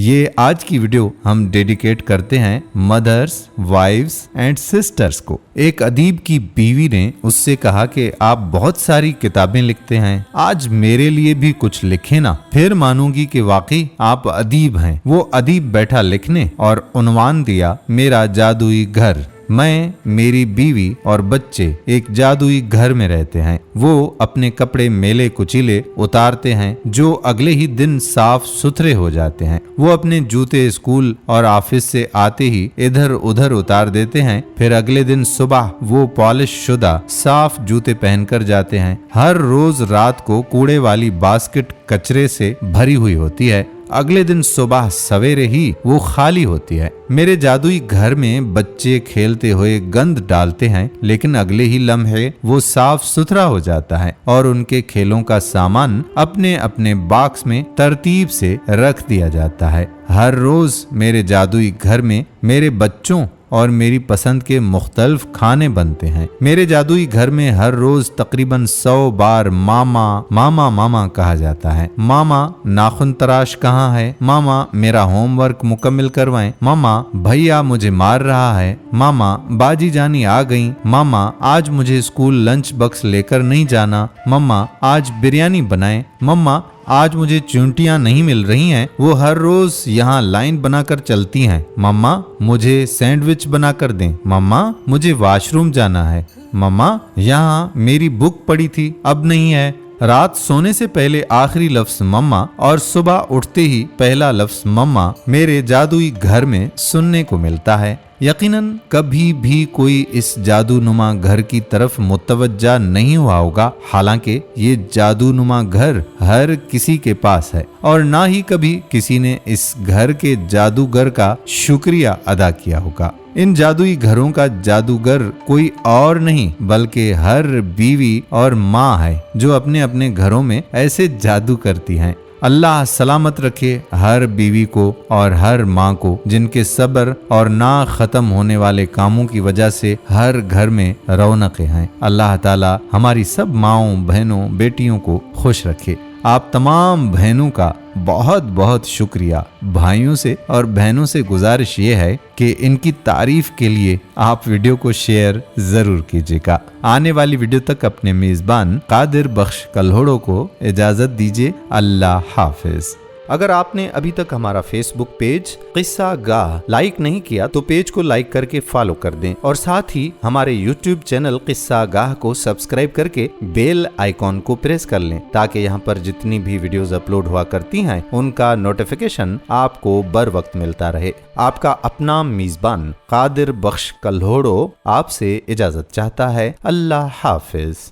ये आज की वीडियो हम डेडिकेट करते हैं मदर्स, वाइफ्स एंड सिस्टर्स को। एक अदीब की बीवी ने उससे कहा कि आप बहुत सारी किताबें लिखते हैं, आज मेरे लिए भी कुछ लिखे ना, फिर मानूंगी कि वाकई आप अदीब हैं। वो अदीब बैठा लिखने और उन्वान दिया मेरा जादुई घर। मैं, मेरी बीवी और बच्चे एक जादुई घर में रहते हैं। वो अपने कपड़े मेले कुचीले उतारते हैं जो अगले ही दिन साफ सुथरे हो जाते हैं। वो अपने जूते स्कूल और ऑफिस से आते ही इधर उधर उतार देते हैं। फिर अगले दिन सुबह वो पॉलिश शुदा साफ जूते पहनकर जाते हैं। हर रोज रात को कूड़े वाली बास्केट कचरे से भरी हुई होती है। अगले दिन सुबह सवेरे ही वो खाली होती है। मेरे जादुई घर में बच्चे खेलते हुए गंद डालते हैं, लेकिन अगले ही लम्हे वो साफ सुथरा हो जाता है और उनके खेलों का सामान अपने अपने बॉक्स में तरतीब से रख दिया जाता है। हर रोज मेरे जादुई घर में मेरे बच्चों और मेरी पसंद के मुख्तलिफ खाने बनते हैं। मेरे जादुई घर में हर रोज तकरीबन 100 बार मामा मामा मामा कहा जाता है। मामा नाखून तराश कहाँ है, मामा मेरा होमवर्क मुकम्मल करवाएं, मामा भैया मुझे मार रहा है, मामा बाजी जानी आ गई, मामा आज मुझे स्कूल लंच बॉक्स लेकर नहीं जाना, मम्मा आज बिरयानी बनाएं, मम्मा आज मुझे चूंटियां नहीं मिल रही हैं। वो हर रोज यहाँ लाइन बनाकर चलती हैं। मम्मा मुझे सैंडविच बनाकर दें, मम्मा मुझे वॉशरूम जाना है, मम्मा यहाँ मेरी बुक पड़ी थी अब नहीं है। रात सोने से पहले आखिरी लफ्ज मम्मा और सुबह उठते ही पहला लफ्ज मम्मा मेरे जादुई घर में सुनने को मिलता है। यकीनन कभी भी कोई इस जादूनुमा घर की तरफ मुतवज्जा नहीं हुआ होगा, हालांकि ये जादूनुमा घर हर किसी के पास है और ना ही कभी किसी ने इस घर के जादूगर का शुक्रिया अदा किया होगा। इन जादुई घरों का जादूगर कोई और नहीं बल्कि हर बीवी और माँ है जो अपने अपने घरों में ऐसे जादू करती हैं। अल्लाह सलामत रखे हर बीवी को और हर माँ को जिनके सब्र और ना खत्म होने वाले कामों की वजह से हर घर में रौनकें हैं। अल्लाह ताला हमारी सब माँओं, बहनों, बेटियों को खुश रखे। आप तमाम बहनों का बहुत बहुत शुक्रिया। भाइयों से और बहनों से गुजारिश ये है कि इनकी तारीफ के लिए आप वीडियो को शेयर जरूर कीजिएगा। आने वाली वीडियो तक अपने मेजबान कादिर बख्श कल्होड़ो को इजाजत दीजिए। अल्लाह हाफिज। अगर आपने अभी तक हमारा फेसबुक पेज किस्सा गाह लाइक नहीं किया तो पेज को लाइक करके फॉलो कर दें और साथ ही हमारे यूट्यूब चैनल किस्सा गाह को सब्सक्राइब करके बेल आइकॉन को प्रेस कर लें ताकि यहाँ पर जितनी भी वीडियोस अपलोड हुआ करती हैं उनका नोटिफिकेशन आपको बर वक्त मिलता रहे। आपका अपना मेजबान कादिर बख्श कल्होड़ो आपसे इजाजत चाहता है। अल्लाह हाफिज।